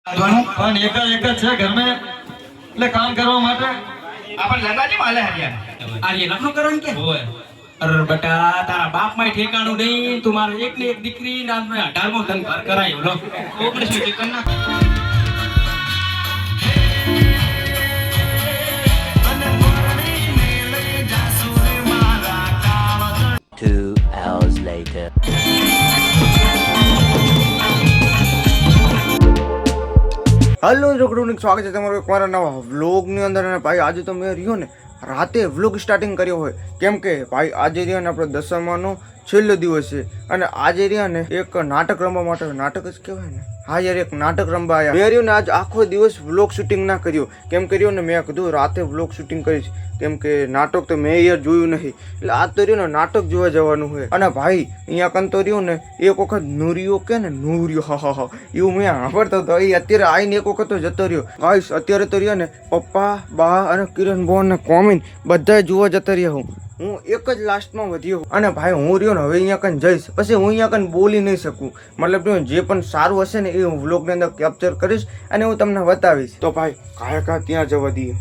પણ એક જ છે ઘર में એટલે કામ કરવા માટે આપણ લગાજી માલે હરિયા આર્ય લખનો કરવાનું કે ઓય અરે બેટા તારા બાપ માં ઠેકાણું નહીં તું મારો એક ને એક દીકરી ના 18મો ધન ઘર કરાયો લો ઓપરે શું ઠેકાણ ના 2 hours later. हेलो जोकड़ों स्वागत है તમારું એક મારા નવા વ્લોગની અંદર અને ભાઈ આજે તો મેં રહ્યો ને રાતે વ્લોગ સ્ટાર્ટિંગ કર્યો હોય કેમ કે ભાઈ આજે રહ્યા ને આપણે દસમાનો છેલ્લો દિવસ છે અને આજે રહ્યા ને એક નાટક રમવા માટે નાટક જ કહેવાય ને હા યાર એક નાટક રમવા આવ્યા મેં રહ્યો ને આજ આખો દિવસ વ્લોગ શૂટિંગ ના કર્યો કેમ કર્યો ને મેં કીધું રાતે વ્લોગ શૂટિંગ કરીશ કેમ કે નાટક તો મેં યાર જોયું નહીં એટલે આજ તો રહ્યો ને નાટક જોવા જવાનું હોય અને ભાઈ અહીંયા કન તો રહ્યો ને એક વખત નુરિયો કે ને નુરિયો હા એવું મેં સાંભળતો હતો એ અત્યારે આવીને એક વખત તો જતો રહ્યો ગાઈસ અત્યારે તો રહ્યો ને પપ્પા બા અને કિરણ બોન ને કોમિન બધા જોવા જતા રહ્યા હું એક જ લાસ્ટમાં વધ્યો અને ભાઈ હું રહ્યો ને હવે અહીંયા કન જઈશ પછી હું અહીંયા કન બોલી નહીં શકું મતલબ જે પણ સારું હશે ને એ હું વ્લોગની અંદર કેપ્ચર કરીશ અને હું તમને બતાવીશ તો ભાઈ કાંઈ ત્યાં જવા દઈએ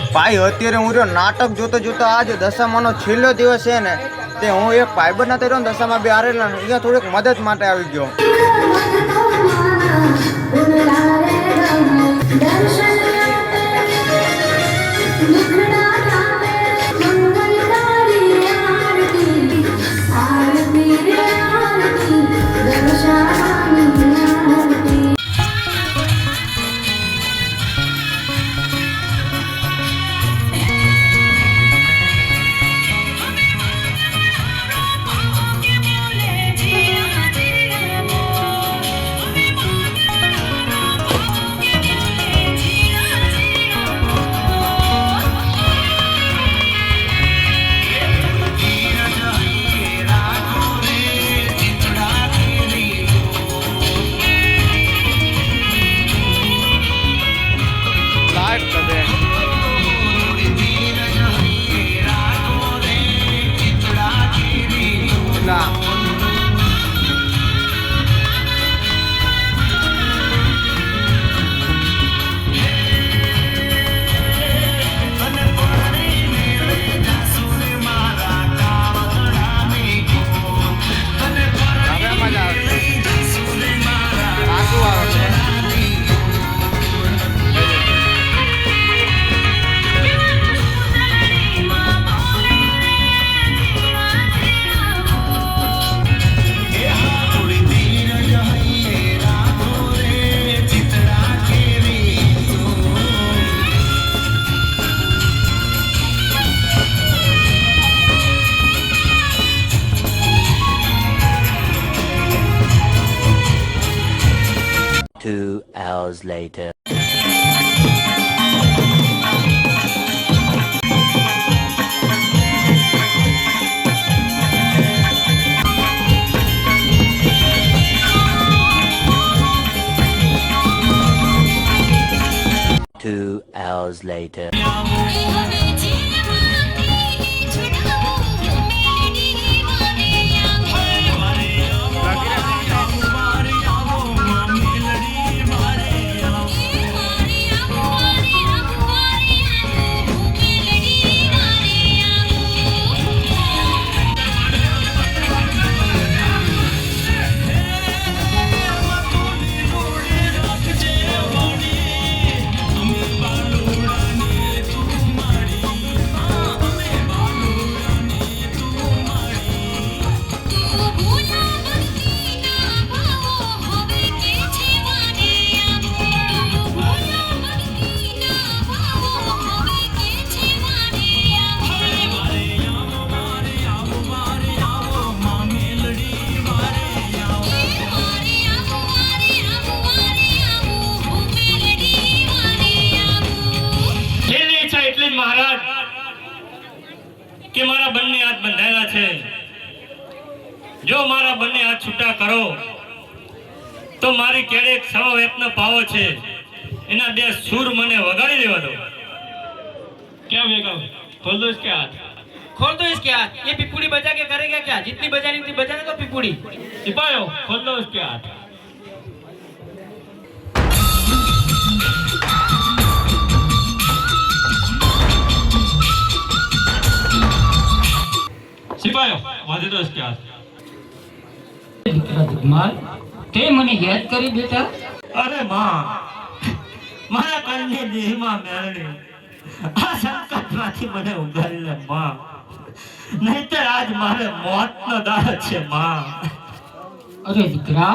ભાઈ અત્યારે હું રહ્યો નાટક જોતો જોતો આજે દશામાનો છેલ્લો દિવસ છે ને તે હું એક ભાઈબંધ ના રહ્યો ને દશામાં બે હારેલા અહીંયા થોડીક મદદ માટે આવી ગયો Hours later. Two hours later. કે મારા બંને હાથ બંધાયેલા છે જો મારા બંને હાથ છૂટા કરો તો મારી કેડે એક સવાવેતનો પાવો છે એના બે સુર મને વગાડી દેવા દો क्या बेगम खोल दो इसके हाथ खोल दो इसके हाथ ये पिपुड़ी बजा के करेगा क्या जितनी बजानी उतनी बजाने दो पिपुड़ी सिपाहियों खोल दो इसके हाथ મારી દોસ્ત ક્યાં દીકરા ધુમાલ, તે મને યાદ કરી બેટા. અરે માં, મારા કાલની દેહમાં મેળવી આ સંકટમાંથી મને ઉગારી લે માં, નહીંતર આજ મારે મોતનો દાડો છે માં. અરે દીકરા,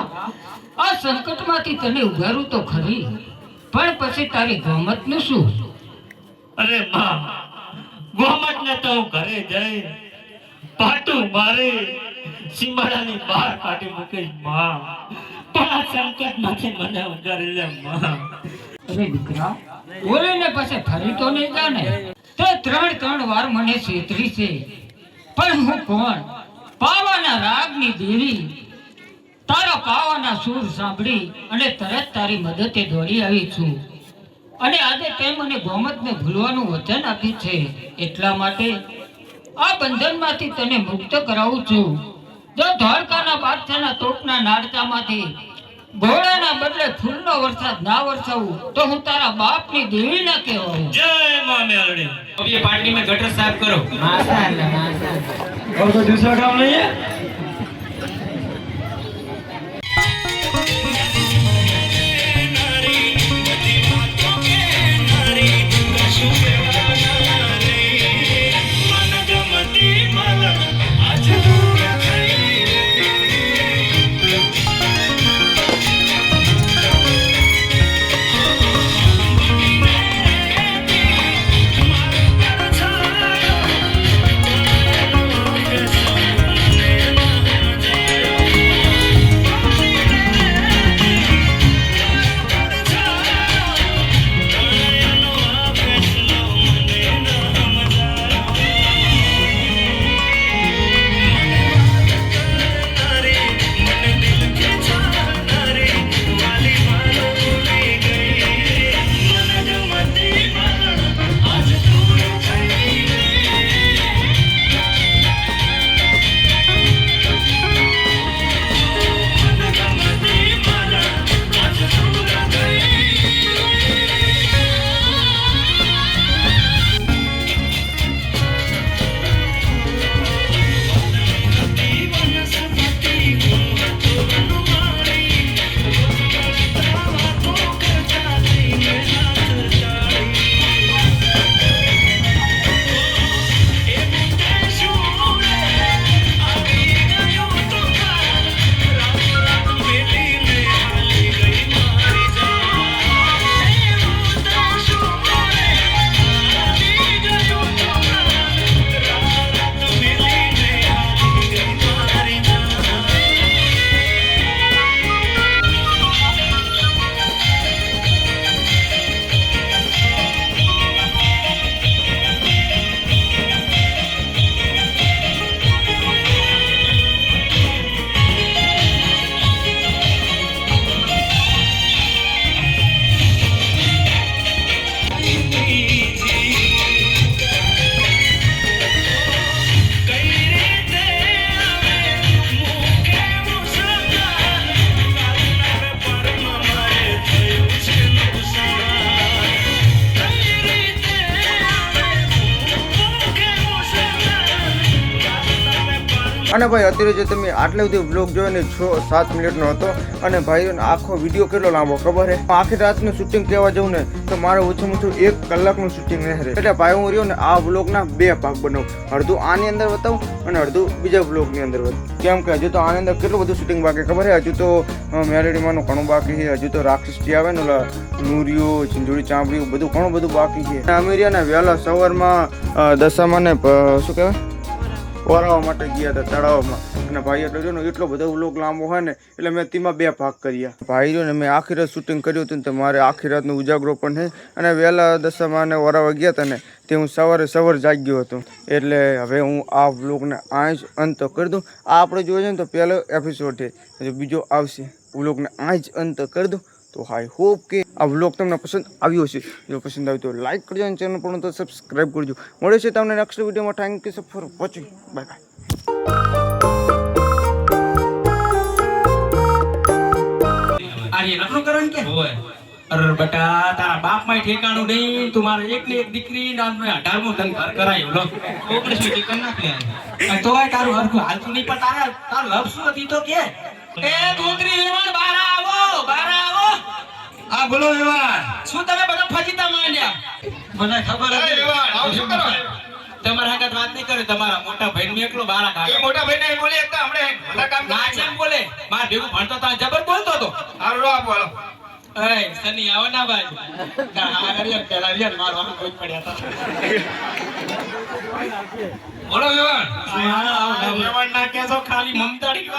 આ સંકટમાંથી તને ઉગારું તો ખરી, પણ પછી તારી ગમતનું શું? અરે માં, ગોમતને તો હું ઘરે જઈ પાટું મારી સીમાડાની બહાર કાઢી મૂકીશ માં, પણ આ સંકટમાંથી મને ઉગારી લે માં. અરે દીકરા, બોલીને પછી ફરી તો નહીં જાને. તે ત્રણ વાર મને છેતરી છે, પણ હું કોણ? પાવાના રાગની દેવી. તારા પાવાના સૂર સાંભળી અને તરત તારી મદદે દોડી આવી છું. અને આજે તે મને ગોમતને ભૂલવાનું વચન આપ્યું છે, એટલા માટે આ બંધનમાંથી તને મુક્ત કરાવું છું. જો ધોળકાના બાદશાહના તોપના નાડકામાંથી ઘોડાના બદલે ફૂલનો વરસાદ ના વરસાવું તો હું તારા બાપની દેવી ના કહેવાઉં. જય માં મેલડી. अब ये पार्टी में गटर साफ करो. और कोई दूसरा काम नहीं है? અને ભાઈ અત્યારે જે તમે આટલે સુધી વ્લોગ જોયો ને 6-7 મિનિટનો હતો અને ભાઈ આખો વિડીયો કેટલો લાંબો ખબર છે? આખી રાતનું શૂટિંગ કહેવા જવું ને તો મારે ઓછું ઓછું 1 કલાકનું શૂટિંગ રહે. એટલે ભાઈ હું રહ્યો ને આ વ્લોગના 2 ભાગ બનાવું, અડધું આની અંદર બતાવું અને અડધું બીજા વ્લોગની અંદર બતાવું. કેમ કે હજુ તો આની અંદર કેટલું બધું શૂટિંગ બાકી ખબર છે? હજુ તો મેલેડીમાંનું ઘણું બાકી છે, હજુ તો રાક્ષસટી આવે ને ઓલા નૂરિયો ચિંજોડી ચાંપડી બધું ઘણું બધું બાકી છે. અમે રહ્યા ને વહેલા સવારમાં દશામાં ને શું કહેવાય ઓરાવા માટે ગયા હતા તળાવમાં. અને ભાઈ એટલે જો ને એટલો બધો વ્લોગ લાંબો હોય ને એટલે મેં તેમાં 2 ભાગ કર્યા. ભાઈ જો ને મેં આખી રાત શૂટિંગ કર્યું હતું ને તો મારે આખી રાતનો ઉજાગરો પણ છે. અને વહેલા દશામાં ને ઓરાવા ગયા હતા ને તે હું સવાર જાગ્યો હતો. એટલે હવે હું આ વ્લોગને આ જ અંત કરી દઉં. આ આપણે જોઈએ ને તો પહેલો એપિસોડ છે, જો બીજો આવશે. વ્લોગને આ જ અંત કરી દઉં. તો આઈ હોપ કે આ વ્લોગ તમને પસંદ આવ્યો હશે. જો પસંદ આવ્યો તો લાઈક કરજો અને ચેનલ પર તો સબસ્ક્રાઈબ કરજો. મળે છે તમને નેક્સ્ટ વિડીયોમાં. Thank you for watching. Bye bye. આ એ નકરું કરવાનું કે ઓય અરે બેટા તારા બાપ માં ઠેકાણું નહીં તું મારે એક ને એક દીકરી ના 18મું ધન ઘર કરાયું લો 19 કરી નાખ લે અને તોય તારું હરખું હાલતું નહીં પણ તારો લવ શું હતી તો કે એ દૂધરી વેવાણ બહાર આવો હા બોલો વેવાણ શું તમે બધા ફજીતા માંડ્યા મને ખબર અરે હતી વેવાણ આવું શું કરો તમારા હાથે વાત નહીં કરે તમારા મોટા ભાઈ ને એકલો બહાર એ કાઢે મોટા ભાઈ ને બોલી એકતા હમણે બધા કામ ના જેમ બોલે માર ભેગું ભણતો તા જબર બોલતો તો હારું રો આપો હાલો એ સની આવો ના બાજુ હા હરિયર પેલા હરિયર મારો આમ કોઈ પડ્યા તા બોલો વેવાણ વેવાણ ના કેસો ખાલી મમતાડી કહો